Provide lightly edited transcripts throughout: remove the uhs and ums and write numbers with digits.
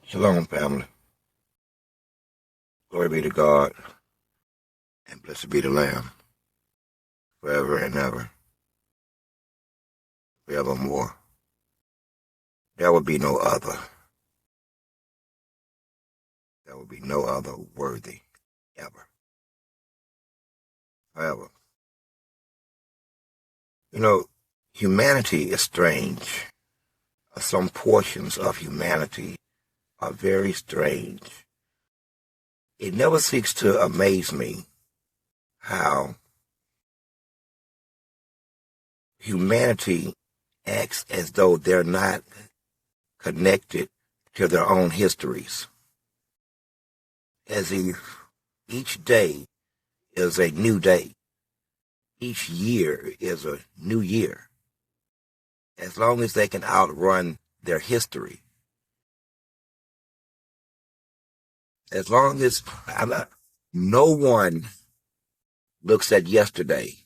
Shalom, family. Glory be to God, and blessed be the Lamb, forever and ever, forevermore. There will be no other. There will be no other worthy, ever. However, humanity is strange. Some portions of humanity are very strange. It never ceases to amaze me how humanity acts as though they're not connected to their own histories. As if each day is a new day. Each year is a new year. As long as they can outrun their history. As long as no one looks at yesterday.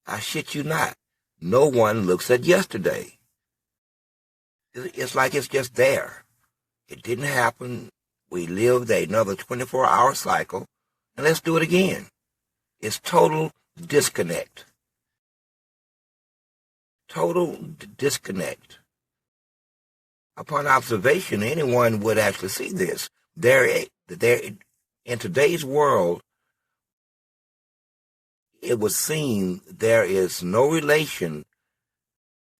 I shit you not. No one looks at yesterday. It's like it's just there. It didn't happen. We lived another 24-hour cycle, and let's do it again. It's total disconnect. Total disconnect. Upon observation, anyone would actually see this. In today's world, it was seen there is no relation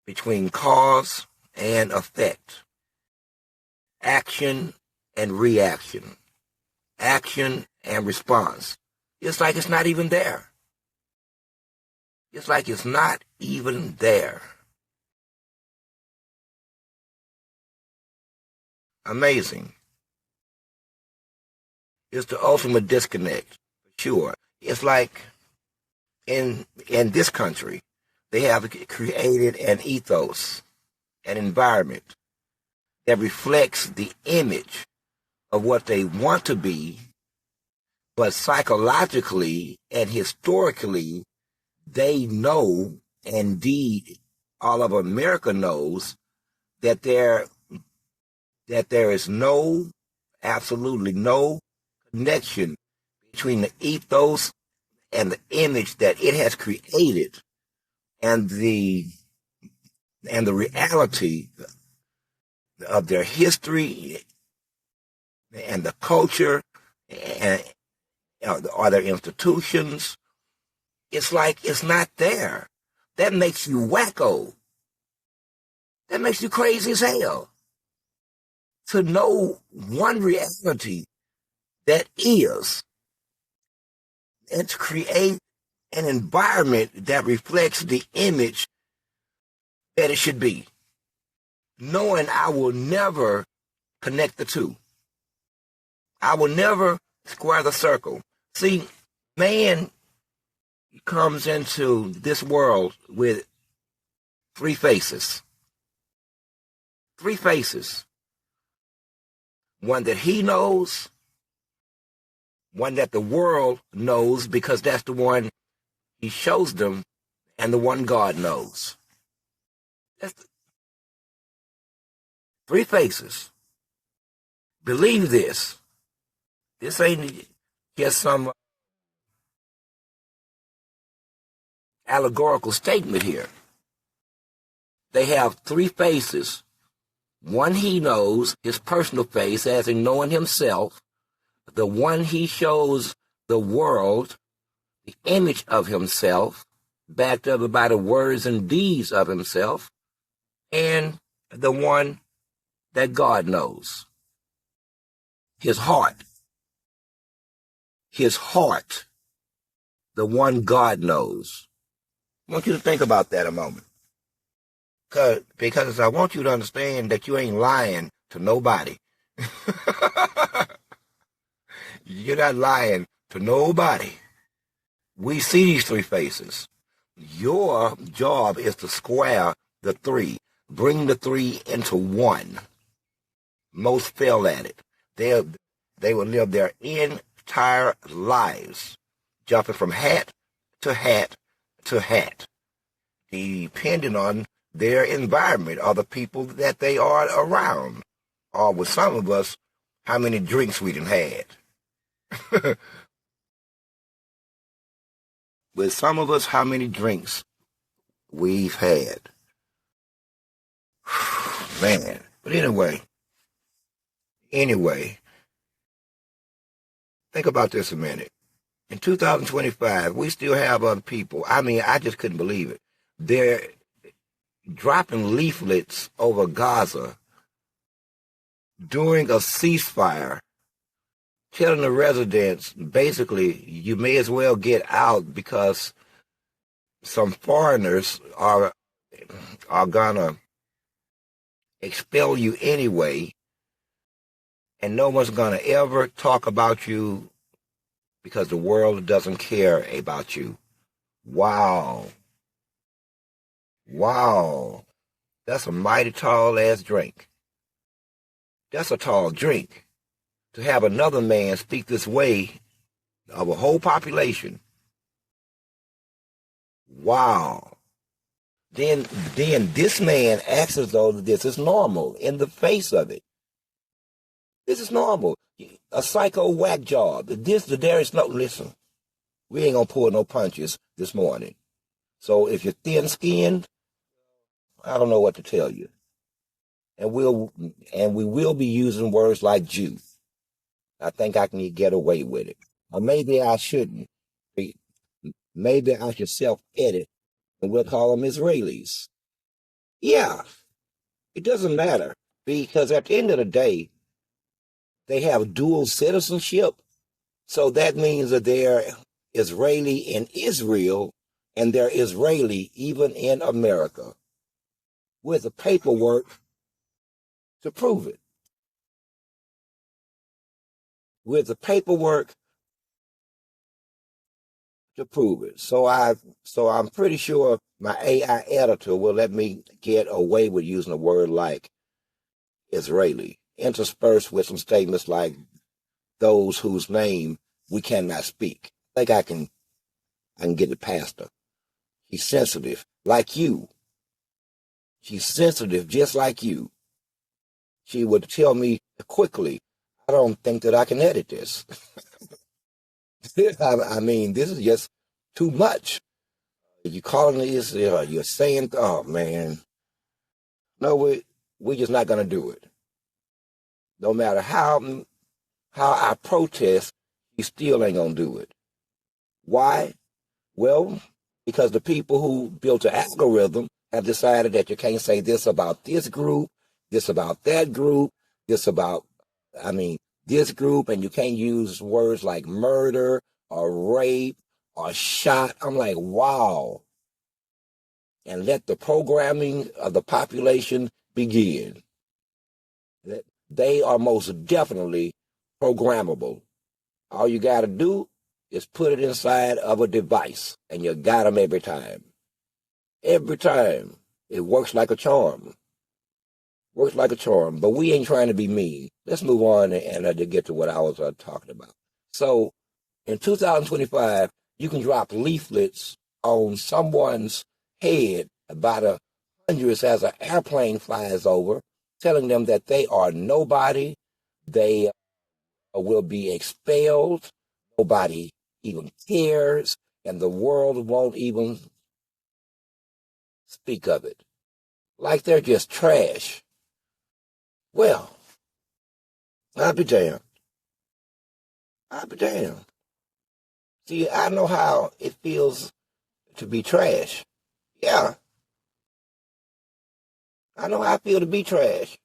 between cause and effect, action and reaction, action and response. It's like it's not even there. It's like it's not even there. Amazing. It's the ultimate disconnect, for sure. It's like in this country, they have created an ethos, an environment that reflects the image of what they want to be, but psychologically and historically, they know, indeed, all of America knows, that there is absolutely no connection between the ethos and the image that it has created and the reality of their history and the culture and or their institutions. It's like it's not there. That makes you wacko. That makes you crazy as hell. To know one reality that is, and to create an environment that reflects the image that it should be. Knowing I will never connect the two. I will never square the circle. See, man comes into this world with three faces. Three faces. One that he knows, one that the world knows because that's the one he shows them, and the one God knows. That's three faces. Believe this. This ain't just some allegorical statement here. They have three faces. One he knows, his personal face, as in knowing himself. The one he shows the world, the image of himself, backed up by the words and deeds of himself. And the one that God knows. His heart. His heart. The one God knows. I want you to think about that a moment. Because I want you to understand that you ain't lying to nobody. You're not lying to nobody. We see these three faces. Your job is to square the three. Bring the three into one. Most fail at it. They will live their entire lives jumping from hat to hat to hat, depending on their environment or the people that they are around. or with some of us, how many drinks we done had. With some of us, how many drinks we've had. Man. But anyway, think about this a minute. In 2025, we still have other people. I mean, I just couldn't believe it. They're dropping leaflets over Gaza during a ceasefire, telling the residents, basically, you may as well get out because some foreigners are gonna expel you anyway, and no one's gonna ever talk about you because the world doesn't care about you. Wow. Wow. That's a mighty tall ass drink. That's a tall drink. To have another man speak this way of a whole population. Wow. Then this man acts as though this is normal in the face of it. This is normal. A psycho whack job. There is no, listen, we ain't gonna pull no punches this morning. So if you're thin-skinned, I don't know what to tell you. And we will be using words like Jew. I think I can get away with it. Or maybe I shouldn't. Maybe I should self-edit and we'll call them Israelis. Yeah, it doesn't matter because at the end of the day, they have dual citizenship. So that means that they're Israeli in Israel and they're Israeli even in America with the paperwork to prove it. With the paperwork to prove it. So I'm pretty sure my AI editor will let me get away with using a word like Israeli, interspersed with some statements like those whose name we cannot speak. I think I can get it past her. She's sensitive, like you. She's sensitive just like you. She would tell me quickly, I don't think that I can edit this. I mean, this is just too much. You calling this, you're saying, oh man, no, we're just not going to do it. No matter how I protest, you still ain't going to do it. Why? Well, because the people who built the algorithm have decided that you can't say this about this group, this about that group, this about, this group, and you can't use words like murder or rape or shot. I'm like, wow. And let the programming of the population begin. They are most definitely programmable. All you got to do is put it inside of a device, and you got them every time. Every time. It works like a charm. Works like a charm. But we ain't trying to be mean. Let's move on and to get to what I was talking about. So in 2025, you can drop leaflets on someone's head about hundreds as an airplane flies over, telling them that they are nobody, they will be expelled, nobody even cares, and the world won't even speak of it. Like they're just trash. Well, I'll be damned. I'll be damned. See, I know how it feels to be trash. Yeah. I know how I feel to be trash.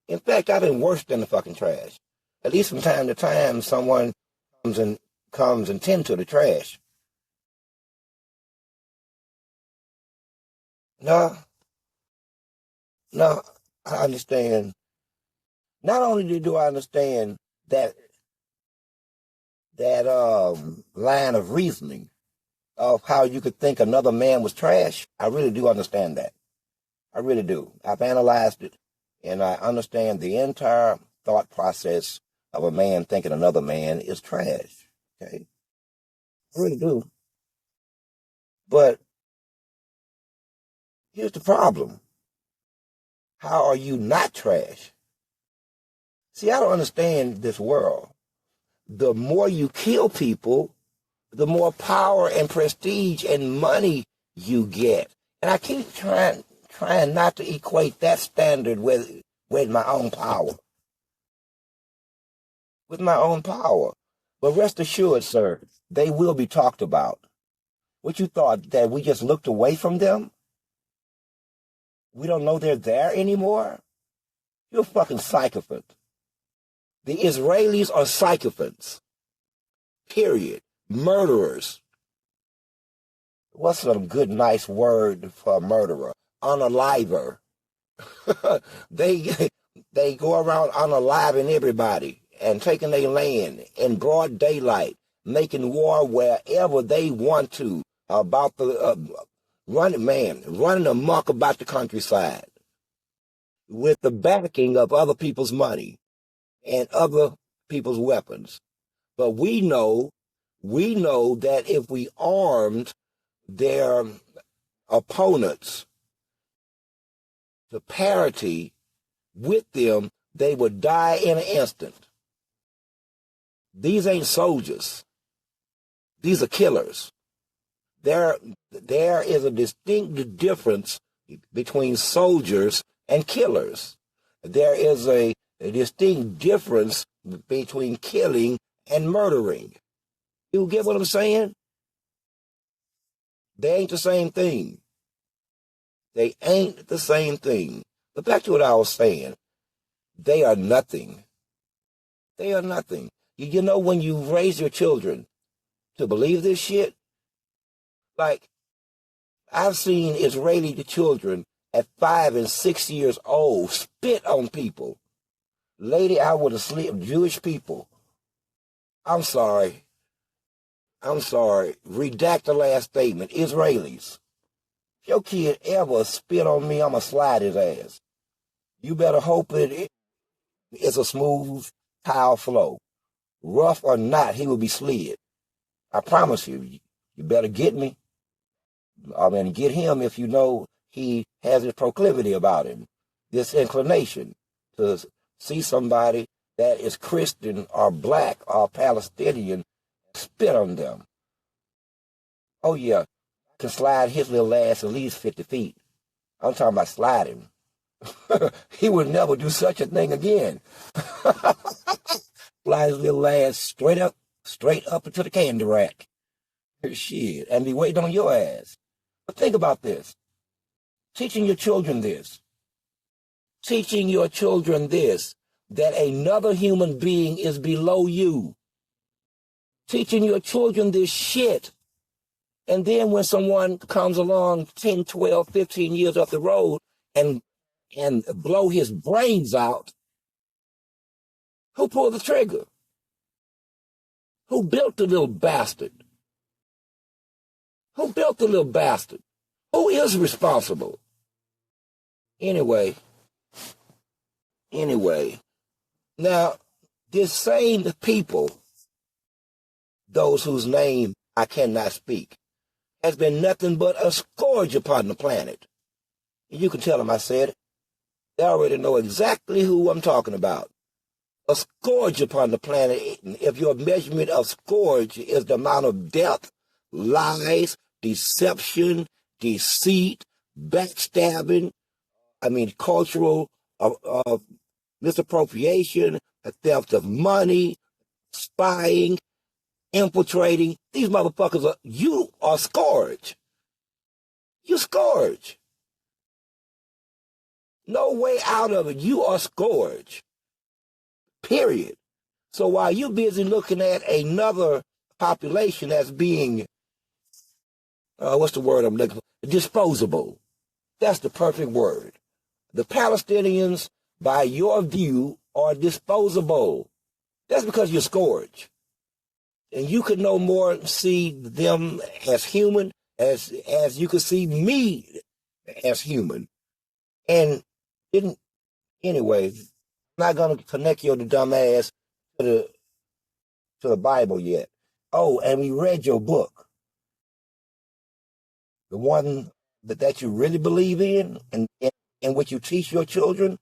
In fact, I've been worse than the fucking trash. At least from time to time, someone comes and tend to the trash. No, I understand. Not only do I understand that line of reasoning of how you could think another man was trash, I really do understand that. I really do. I've analyzed it, and I understand the entire thought process of a man thinking another man is trash. Okay? I really do. But here's the problem. How are you not trash? See, I don't understand this world. The more you kill people, the more power and prestige and money you get. And I keep trying not to equate that standard with my own power. With my own power. But rest assured, sir, they will be talked about. What you thought, that we just looked away from them? We don't know they're there anymore? You're a fucking psychopath. The Israelis are psychopaths. Period. Murderers. What's a good, nice word for a murderer? Unaliver. They go around unaliving everybody and taking their land in broad daylight, making war wherever they want to about the running amok about the countryside with the backing of other people's money and other people's weapons. But we know that if we armed their opponents to parity with them, they would die in an instant. These ain't soldiers. These are killers. There is a distinct difference between soldiers and killers. There is a distinct difference between killing and murdering. You get what I'm saying? They ain't the same thing. They ain't the same thing. But back to what I was saying. They are nothing. They are nothing. You know, when you raise your children to believe this shit, like, I've seen Israeli children at 5 and 6 years old spit on people. Lady, I would have slept, Jewish people. I'm sorry. Redact the last statement. Israelis. If your kid ever spit on me, I'm going to slide his ass. You better hope it's a smooth tile flow. Rough or not, he will be slid. I promise you. You better get me. I mean, get him if you know he has this proclivity about him. This inclination to see somebody that is Christian or black or Palestinian, spit on them. Oh, yeah. Can slide his little ass at least 50 feet. I'm talking about sliding. He would never do such a thing again. Slide his little ass straight up into the candy rack. Shit. And be waiting on your ass. But think about this. Teaching your children this. Teaching your children this. That another human being is below you. Teaching your children this shit. And then when someone comes along 10, 12, 15 years up the road and blow his brains out, who pulled the trigger? Who built the little bastard? Who built the little bastard? Who is responsible? Anyway. Now, this same people, those whose name I cannot speak, has been nothing but a scourge upon the planet. You can tell them I said it. They already know exactly who I'm talking about. A scourge upon the planet. If your measurement of scourge is the amount of death, lies, deception, deceit, backstabbing, cultural misappropriation, theft of money, spying, infiltrating. These motherfuckers you are scourge. You scourge. No way out of it. You are scourge. Period. So while you're busy looking at another population as being, what's the word I'm looking for? Disposable. That's the perfect word. The Palestinians, by your view, are disposable. That's because you're scourge. And you could no more see them as human as you could see me as human. And anyway, I'm not going to connect your dumb ass to the Bible yet. Oh, and we read your book. The one that you really believe in and what you teach your children.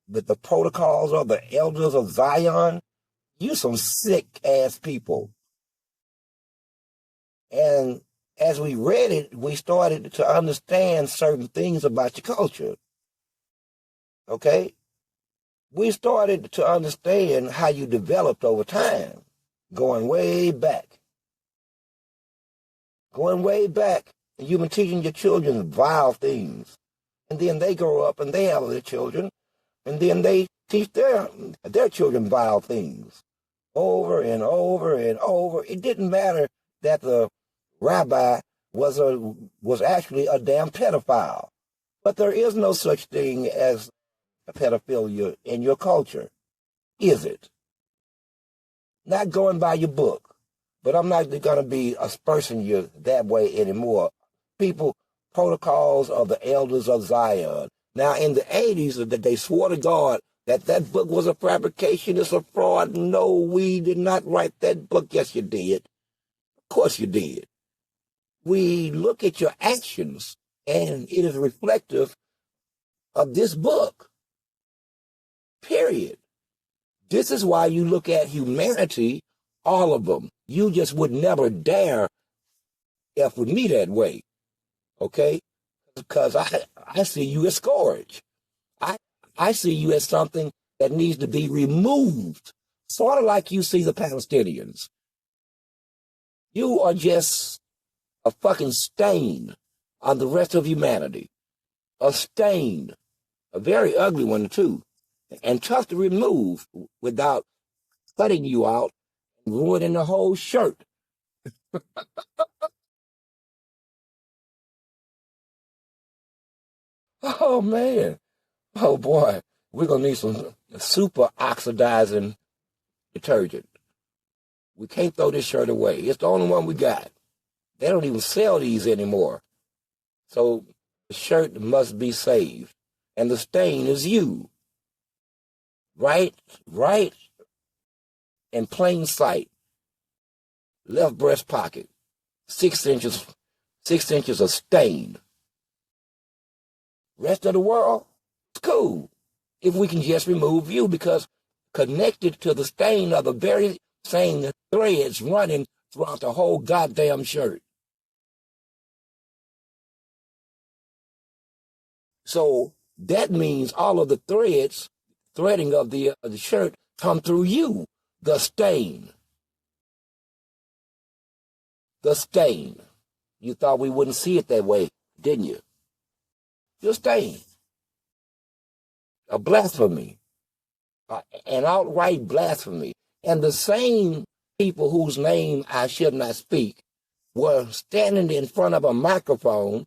with the protocols of the elders of Zion. You some sick ass people. And as we read it, we started to understand certain things about your culture. Okay? We started to understand how you developed over time, going way back. Going way back, you've been teaching your children vile things. And then they grow up and they have their children, and then they teach their children vile things. Over and over and over. It didn't matter that the rabbi was actually a damn pedophile. But there is no such thing as a pedophilia in your culture, is it? Not going by your book. But I'm not going to be aspersing you that way anymore. People, protocols of the elders of Zion. Now, in the 80s, that they swore to God that book was a fabrication, it's a fraud. No, we did not write that book. Yes, you did. Of course you did. We look at your actions, and it is reflective of this book. Period. This is why you look at humanity, all of them. You just would never dare F with me that way, okay? Because I see you as scourge. I see you as something that needs to be removed, sort of like you see the Palestinians. You are just a fucking stain on the rest of humanity. A stain, a very ugly one too, and tough to remove without cutting you out and ruining the whole shirt. Oh, man. Oh, boy. We're going to need some super oxidizing detergent. We can't throw this shirt away. It's the only one we got. They don't even sell these anymore. So the shirt must be saved. And the stain is you. Right in plain sight. Left breast pocket. 6 inches of stain. Rest of the world, it's cool if we can just remove you, because connected to the stain are the very same threads running throughout the whole goddamn shirt. So that means all of the threading of the shirt come through you, the stain. The stain. You thought we wouldn't see it that way, didn't you? Your stain. A blasphemy. An outright blasphemy. And the same people whose name I should not speak were standing in front of a microphone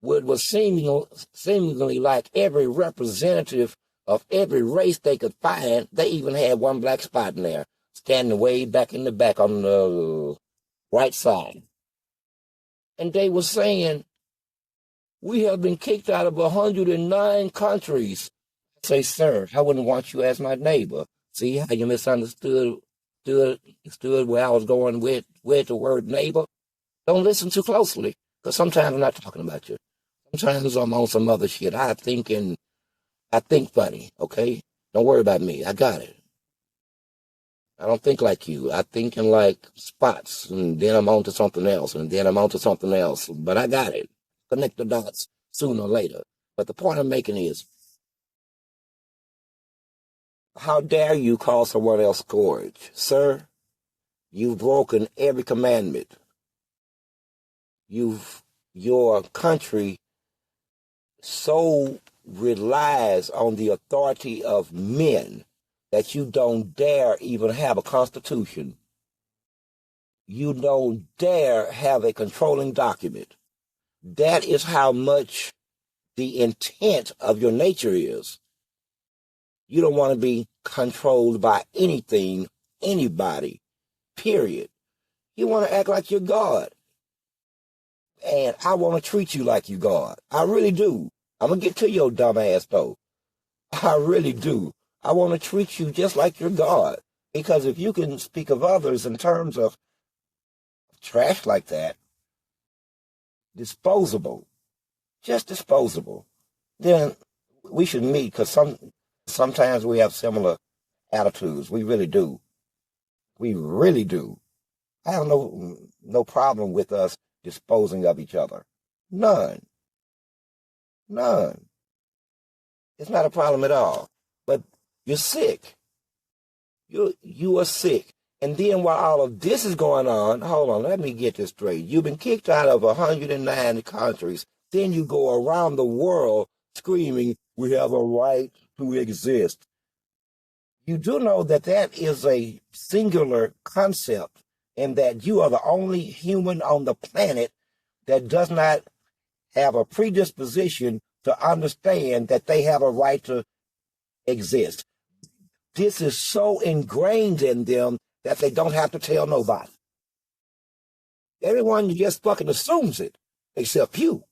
which was seemingly like every representative of every race they could find. They even had one black spot in there, standing way back in the back on the right side. And they were saying, we have been kicked out of 109 countries. I say, sir, I wouldn't want you as my neighbor. See how you misunderstood where I was going with the word neighbor? Don't listen too closely, because sometimes I'm not talking about you. Sometimes I'm on some other shit. I think funny, okay? Don't worry about me. I got it. I don't think like you. I think in like spots, and then I'm on to something else, and then I'm on to something else. But I got it. Connect the dots sooner or later. But the point I'm making is, how dare you call someone else scourge? Sir, you've broken every commandment. Your country so relies on the authority of men that you don't dare even have a constitution. You don't dare have a controlling document. That is how much the intent of your nature is. You don't want to be controlled by anything, anybody, period. You want to act like you're God. And I want to treat you like you're God. I really do. I'm going to get to your dumb ass, though. I really do. I want to treat you just like you're God. Because if you can speak of others in terms of trash like that, disposable, just disposable, then we should meet, because Sometimes we have similar attitudes. We really do. We really do. I have no problem with us disposing of each other. None. None. It's not a problem at all. But you're sick. You are sick. And then while all of this is going on, hold on, let me get this straight. You've been kicked out of 109 countries. Then you go around the world screaming, we have a right to exist. You do know that that is a singular concept and that you are the only human on the planet that does not have a predisposition to understand that they have a right to exist. This is so ingrained in them that they don't have to tell nobody. Everyone just fucking assumes it, except you.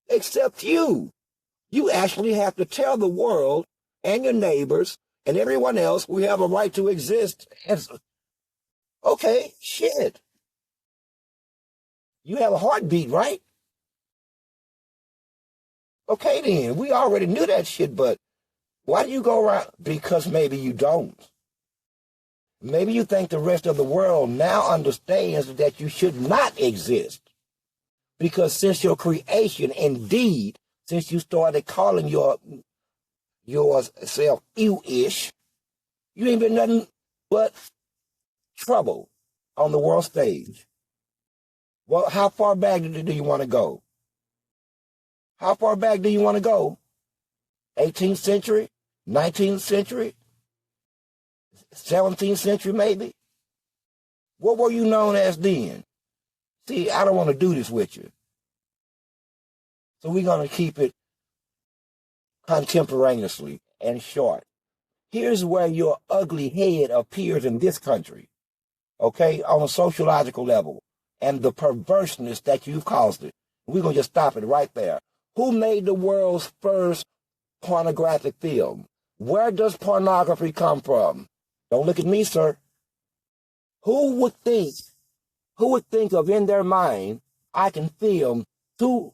Except you. You actually have to tell the world and your neighbors and everyone else we have a right to exist. Okay, shit. You have a heartbeat, right? Okay then, we already knew that shit, but why do you go around? Because maybe you don't. Maybe you think the rest of the world now understands that you should not exist. Because since your creation, indeed, since you started calling yourself you-ish, you ain't been nothing but trouble on the world stage. Well, how far back do you want to go? How far back do you want to go? 18th century? 19th century? 17th century maybe? What were you known as then? See, I don't want to do this with you. So we're going to keep it contemporaneously and short. Here's where your ugly head appears in this country, okay, on a sociological level, and the perverseness that you've caused it. We're going to just stop it right there. Who made the world's first pornographic film? Where does pornography come from? Don't look at me, sir. Who would think of in their mind, I can film two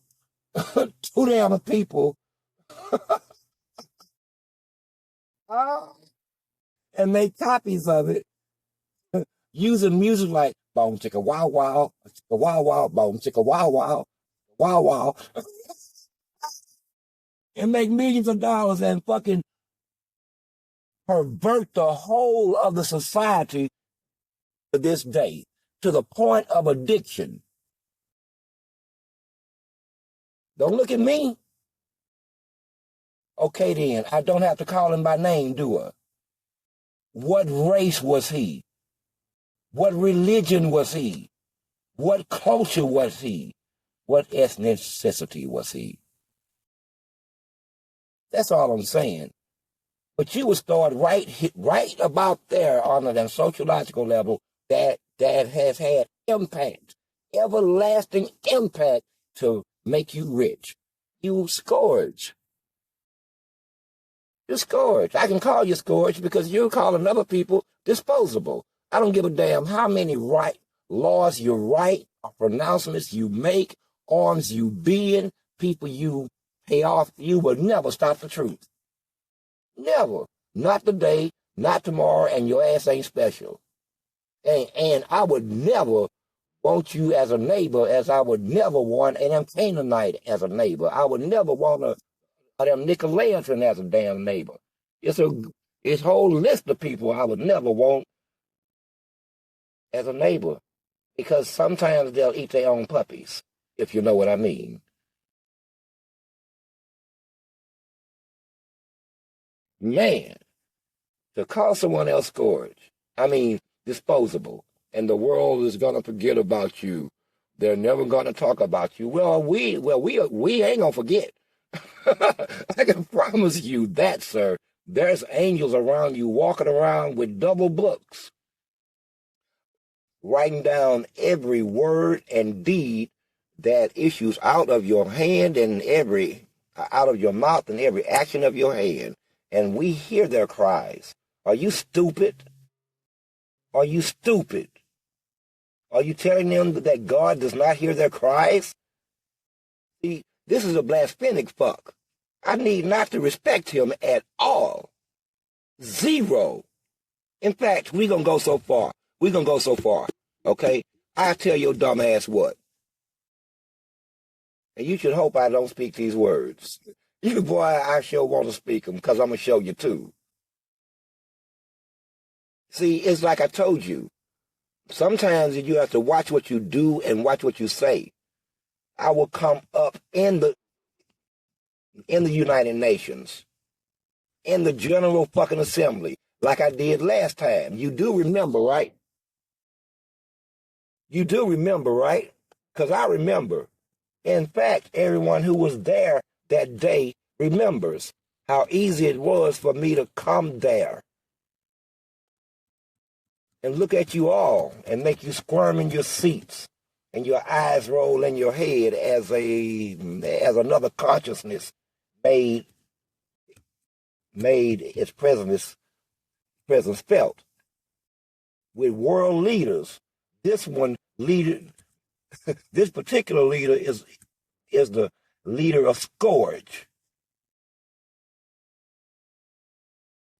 damn people and make copies of it using music like boom chicka wow wow, chicka wow wow, boom chicka wow wow, wow wow, and make millions of dollars and fucking pervert the whole of the society to this day, to the point of addiction. Don't look at me. Okay then, I don't have to call him by name, do I? What race was he? What religion was he? What culture was he? What ethnicity was he? That's all I'm saying. But you would start right about there on a sociological level that has had impact, everlasting impact to make you rich. You scourge. You're scourge. I can call you scourge because you're calling other people disposable. I don't give a damn how many laws you write, or pronouncements you make, arms you bend, people you pay off. You will never stop the truth. Never. Not today, not tomorrow, and your ass ain't special. And I would never want you as a neighbor as I would never want an Canaanite as a neighbor. I would never want a them Nicolaitans as a damn neighbor. It's a whole list of people I would never want as a neighbor because sometimes they'll eat their own puppies, if you know what I mean. Man, to call someone else scourge, disposable, and the world is gonna forget about you. They're never gonna talk about you. Well, we ain't gonna forget. I can promise you that, sir. There's angels around you walking around with double books, writing down every word and deed that issues out of your hand and out of your mouth and every action of your hand. And we hear their cries. Are you stupid? Are you stupid? Are you telling them that God does not hear their cries? See, this is a blasphemic fuck. I need not to respect him at all. Zero. In fact, we're going to go so far. We're going to go so far. Okay? I tell your dumb ass what. And you should hope I don't speak these words. You boy, I sure want to speak them because I'm going to show you too. See, it's like I told you. Sometimes you have to watch what you do and watch what you say. I will come up in the United Nations, in the General fucking Assembly, like I did last time. You do remember, right? You do remember, right? Because I remember. In fact, everyone who was there that day remembers how easy it was for me to come there and look at you all and make you squirm in your seats and your eyes roll in your head as another consciousness made its presence felt. With world leaders, this particular leader is the leader of Scourge.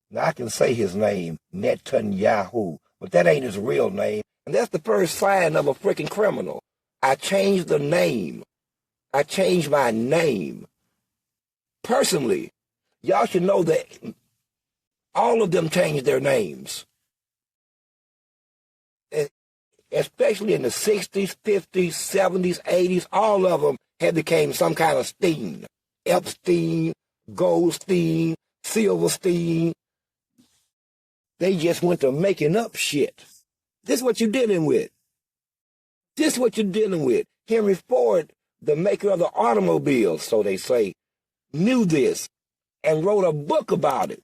Now I can say his name, Netanyahu, but that ain't his real name. And that's the first sign of a freaking criminal. I changed the name. I changed my name. Personally, y'all should know that all of them changed their names. Especially in the 60s, 50s, 70s, 80s, all of them had became some kind of Steen. Epstein, Goldstein, Silverstein. They just went to making up shit. This is what you're dealing with. This is what you're dealing with. Henry Ford, the maker of the automobiles, so they say, knew this and wrote a book about it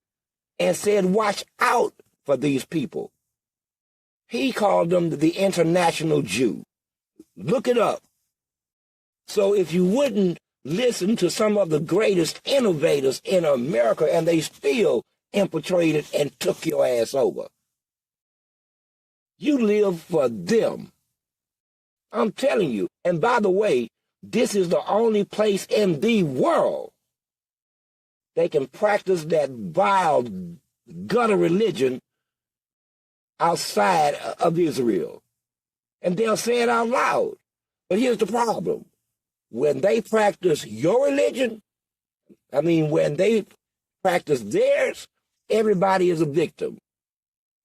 and said, watch out for these people. He called them the International Jew. Look it up. So if you wouldn't listen to some of the greatest innovators in America and they still infiltrated and took your ass over, you live for them. I'm telling you. And by the way, this is the only place in the world they can practice that vile gutter religion outside of Israel. And they'll say it out loud. But here's the problem. When they practice your religion, when they practice theirs, everybody is a victim.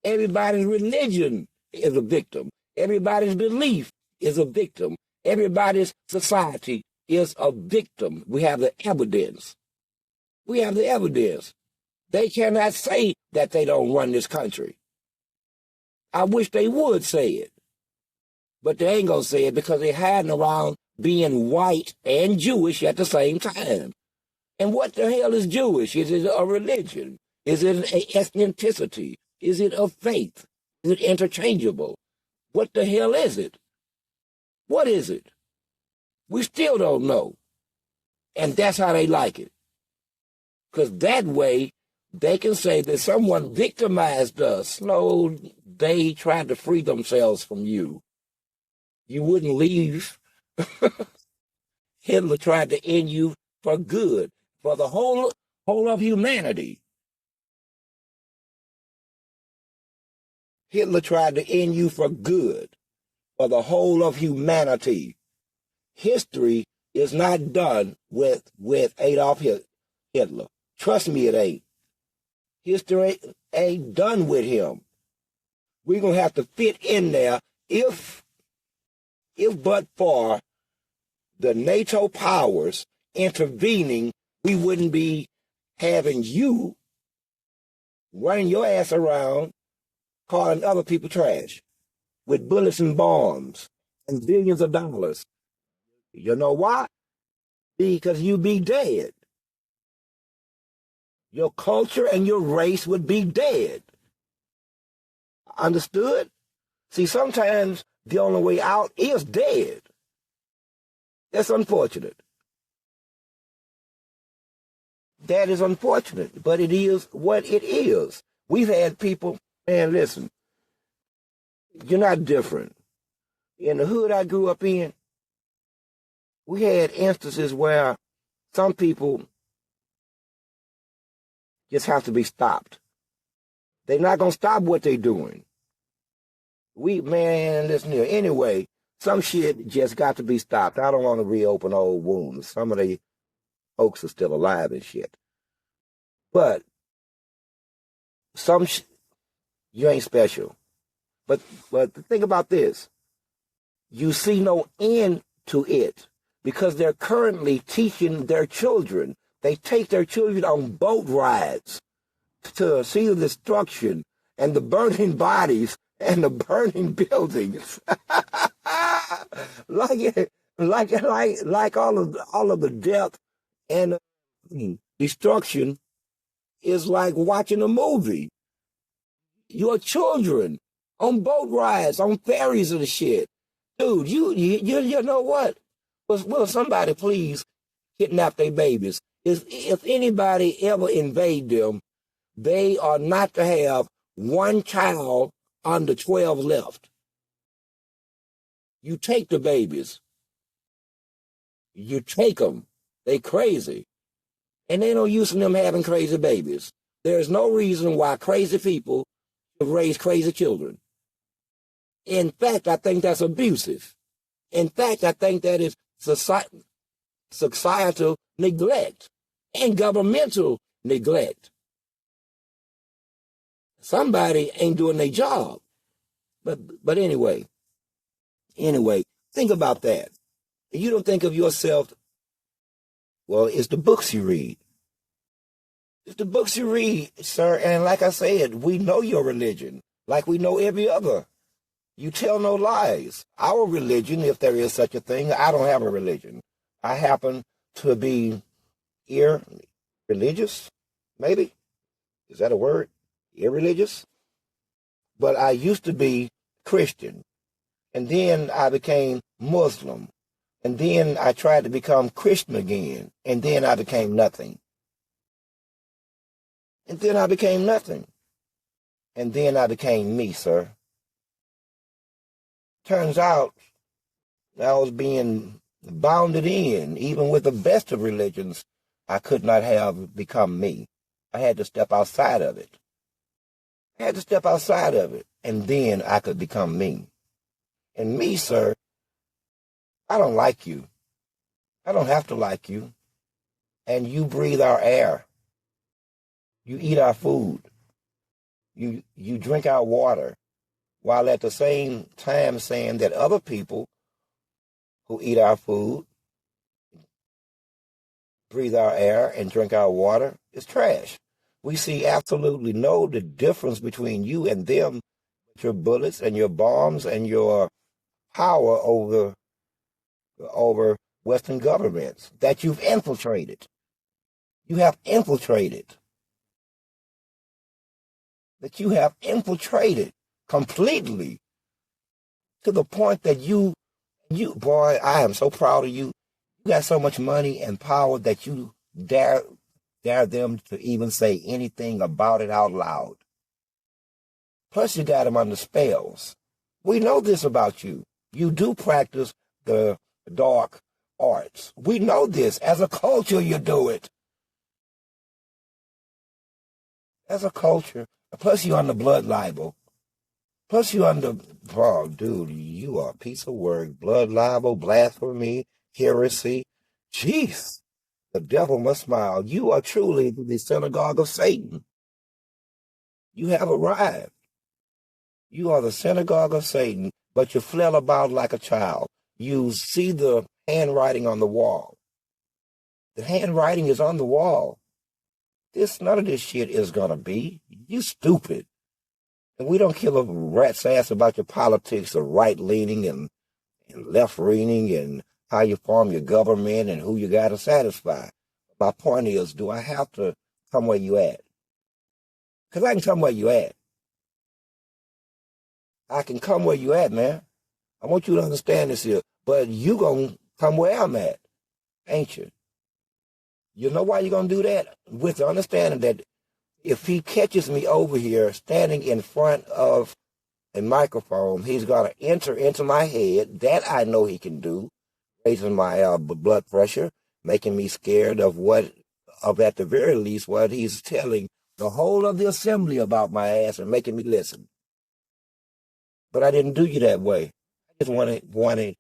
Everybody's religion is a victim. Everybody's belief is a victim. Everybody's society is a victim. We have the evidence. We have the evidence. They cannot say that they don't run this country. I wish they would say it. But they ain't gonna say it because they're hiding around being white and Jewish at the same time. And what the hell is Jewish? Is it a religion? Is it an ethnicity? Is it a faith? Is it interchangeable? What the hell is it? What is it? We still don't know. And that's how they like it. Because that way, they can say that someone victimized us. No, they tried to free themselves from you. You wouldn't leave. Hitler tried to end you for good, for the whole of humanity. Hitler tried to end you for good, for the whole of humanity. History is not done with Adolf Hitler. Trust me, it ain't. History ain't done with him. We're going to have to fit in there if but for the NATO powers intervening, we wouldn't be having you running your ass around calling other people trash with bullets and bombs and billions of dollars. You know why? Because you be dead. Your culture and your race would be dead. Understood? See, sometimes the only way out is dead. That's unfortunate. That is unfortunate, but it is what it is. We've had people, man, listen, you're not different. In the hood I grew up in, we had instances where some people just have to be stopped. They're not going to stop what they're doing. Man, listen here. Anyway, some shit just got to be stopped. I don't want to reopen old wounds. Some of the folks are still alive and shit. But you ain't special. But think about this. You see no end to it because they're currently teaching their children. They take their children on boat rides to see the destruction and the burning bodies and the burning buildings. like all of the death and destruction is like watching a movie. Your children on boat rides, on ferries and shit. Dude, you know what? Will somebody please kidnap their babies? If anybody ever invade them, they are not to have one child under 12 left. You take the babies. You take them. They crazy. And ain't no use in them having crazy babies. There's no reason why crazy people should raise crazy children. In fact, I think that's abusive. In fact, I think that is societal neglect and governmental neglect. Somebody ain't doing their job. But anyway, think about that. You don't think of yourself, well, it's the books you read. It's the books you read, sir. And like I said, we know your religion, like we know every other. You tell no lies. Our religion, if there is such a thing, I don't have a religion. I happen to be irreligious, maybe? Is that a word? Irreligious? But I used to be Christian. And then I became Muslim. And then I tried to become Christian again. And then I became nothing. And then I became nothing. And then I became me, sir. Turns out I was being bounded in. Even with the best of religions, I could not have become me. I had to step outside of it. And then I could become me. And me, sir, I don't like you. I don't have to like you. And you breathe our air. You eat our food. You drink our water. While at the same time saying that other people who eat our food, breathe our air, and drink our water is trash. We see absolutely no difference between you and them, your bullets and your bombs and your power over Western governments that you've infiltrated. You have infiltrated. That you have infiltrated completely to the point that you, boy, I am so proud of you. You got so much money and power that you dare them to even say anything about it out loud. Plus, you got them under spells. We know this about you. You do practice the dark arts. We know this. As a culture, you do it. As a culture. Plus, you're under blood libel. Plus, you're under, oh, dude, you are a piece of work. Blood libel, blasphemy, heresy. Jeez, the devil must smile. You are truly the synagogue of Satan. You have arrived. You are the synagogue of Satan, but you flail about like a child. You see the handwriting on the wall. The handwriting is on the wall. None of this shit is gonna be. You stupid. And we don't kill a rat's ass about your politics of right-leaning and left-leaning and how you form your government and who you got to satisfy. My point is, do I have to come where you at? Because I can come where you at. I can come where you at, man. I want you to understand this here. But you going to come where I'm at, ain't you? You know why you're going to do that? With the understanding that if he catches me over here standing in front of a microphone, he's going to enter into my head. That I know he can do, raising my blood pressure, making me scared of at the very least, what he's telling the whole of the assembly about my ass and making me listen. But I didn't do you that way. I just wanted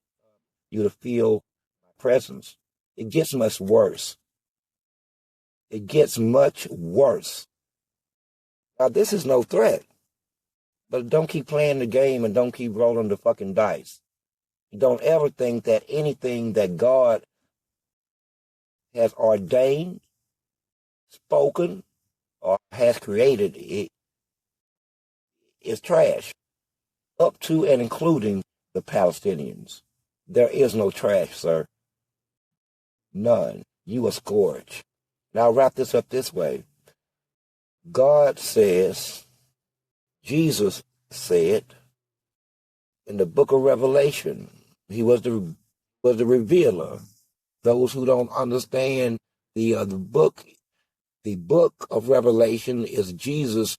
you to feel my presence. It gets much worse. It gets much worse. Now, this is no threat, but don't keep playing the game and don't keep rolling the fucking dice. Don't ever think that anything that God has ordained, spoken, or has created is trash, up to and including the Palestinians. There is no trash, sir. None. You a scourge. Now I'll wrap this up this way. God says, Jesus said in the book of Revelation, he was the revealer. Those who don't understand the book of Revelation is Jesus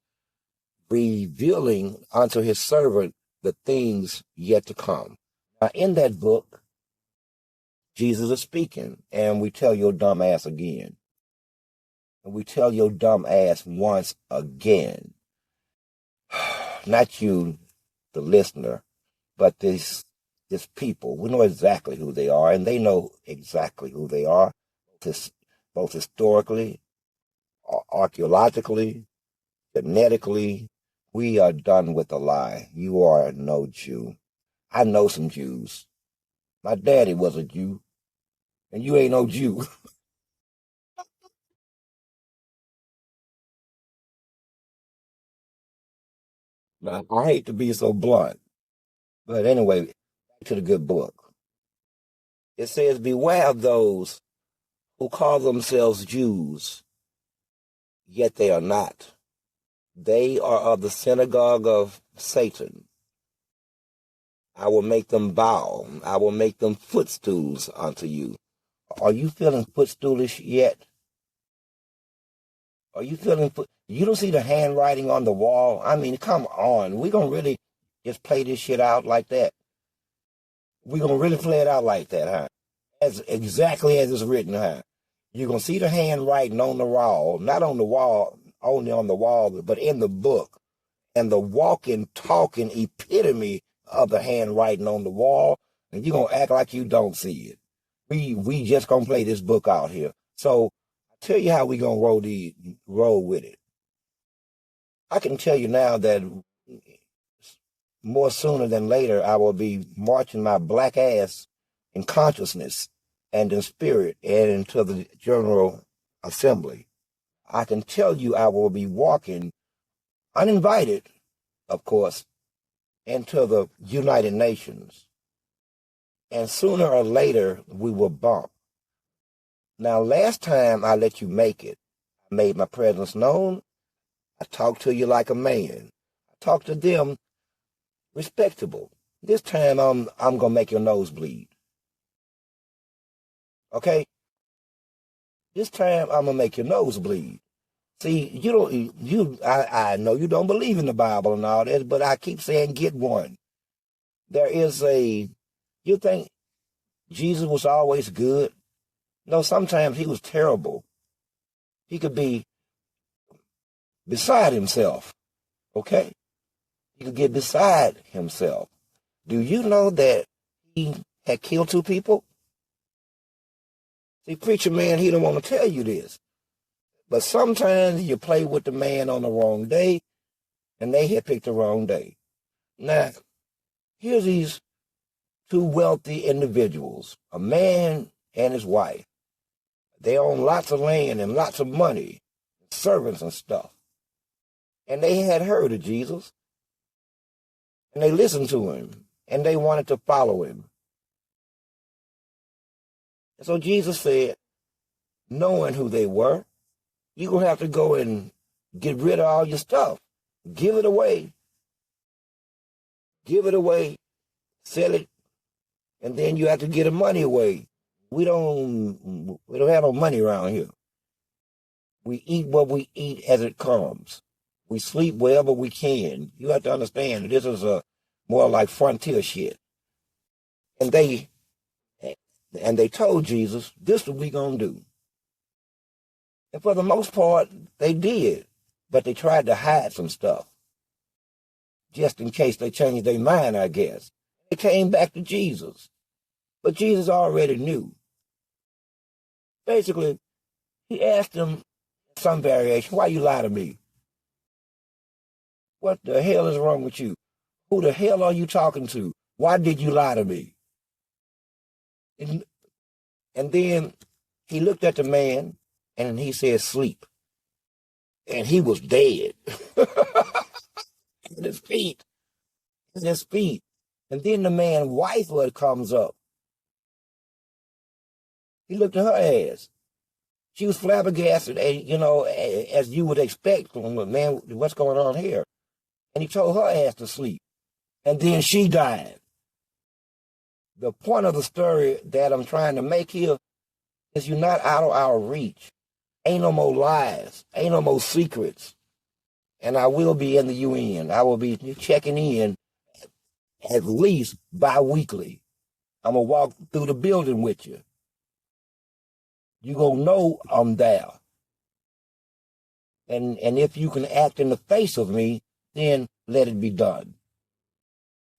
revealing unto his servant the things yet to come. Now in that book, Jesus is speaking, and we tell your dumb ass again. And we tell your dumb ass once again. Not you, the listener, but this people. We know exactly who they are, and they know exactly who they are, both historically, archaeologically, genetically. We are done with the lie. You are no Jew. I know some Jews. My daddy was a Jew, and you ain't no Jew. Now, I hate to be so blunt, but anyway, back to the good book. It says, beware of those who call themselves Jews, yet they are not. They are of the synagogue of Satan. I will make them bow. I will make them footstools unto you. Are you feeling footstoolish yet? Are you feeling you don't see the handwriting on the wall? I mean, come on. We're going to really just play this shit out like that. We're going to really play it out like that, huh? Exactly as it's written, huh? You're going to see the handwriting on the wall, not on the wall, only on the wall, but in the book. And the walking, talking epitome of the handwriting on the wall, and you're going to act like you don't see it. We just going to play this book out here. So I'll tell you how we going to roll with it. I can tell you now that more sooner than later, I will be marching my black ass in consciousness and in spirit and into the General Assembly. I can tell you I will be walking uninvited, of course, into the United Nations. And sooner or later, we will bump. Now, last time I let you make it, I made my presence known. I talked to you like a man. I talked to them respectable. This time, I'm going to make your nose bleed. Okay? This time, I'm going to make your nose bleed. See, I know you don't believe in the Bible and all that, but I keep saying get one. You think Jesus was always good? No, sometimes he was terrible. He could be beside himself, okay? He could get beside himself. Do you know that he had killed 2 people? See, preacher man, he don't want to tell you this. But sometimes you play with the man on the wrong day, and they had picked the wrong day. Now, here's these 2 wealthy individuals, a man and his wife. They own lots of land and lots of money, servants and stuff. And they had heard of Jesus, and they listened to him, and they wanted to follow him. And so Jesus said, knowing who they were, you're going to have to go and get rid of all your stuff. Give it away. Give it away. Sell it. And then you have to get the money away. We don't have no money around here. We eat what we eat as it comes. We sleep wherever we can. You have to understand that this is more like frontier shit. And they told Jesus, this is what we gonna do. And for the most part, they did. but they tried to hide some stuff, just in case they changed their mind, I guess. They came back to Jesus, but Jesus already knew. Basically, he asked them some variation, why you lie to me? What the hell is wrong with you? Who the hell are you talking to? Why did you lie to me? And then he looked at the man and he said, sleep. And he was dead. At his feet. At his feet. And then the man's wife comes up. He looked at her ass. She was flabbergasted, as you would expect from a man, what's going on here? And he told her ass to sleep. And then she died. The point of the story that I'm trying to make here is you're not out of our reach. Ain't no more lies. Ain't no more secrets. And I will be in the UN. I will be checking in at least bi-weekly. I'm going to walk through the building with you. You're going to know I'm there. And if you can act in the face of me, then let it be done.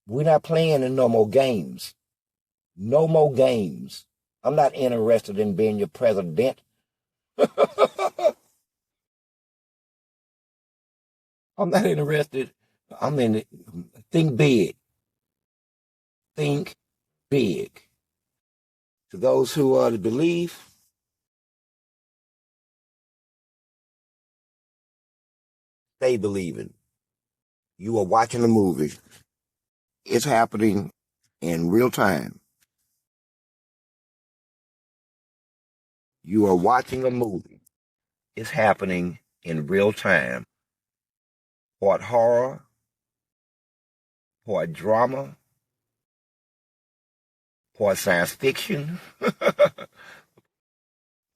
We're not playing in no more games. No more games. I'm not interested in being your president. I'm not interested. Think big. Think big. To those who believe, stay believing. You are watching a movie. It's happening in real time. You are watching a movie. It's happening in real time. Part horror, part drama, part science fiction,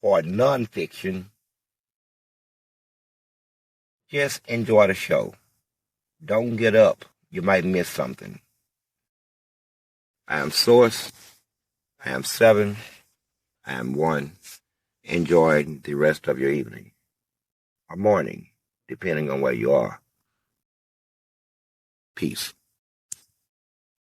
part nonfiction. Just enjoy the show. Don't get up. You might miss something. I am Source. I am 7. I am 1. Enjoy the rest of your evening or morning, depending on where you are. Peace.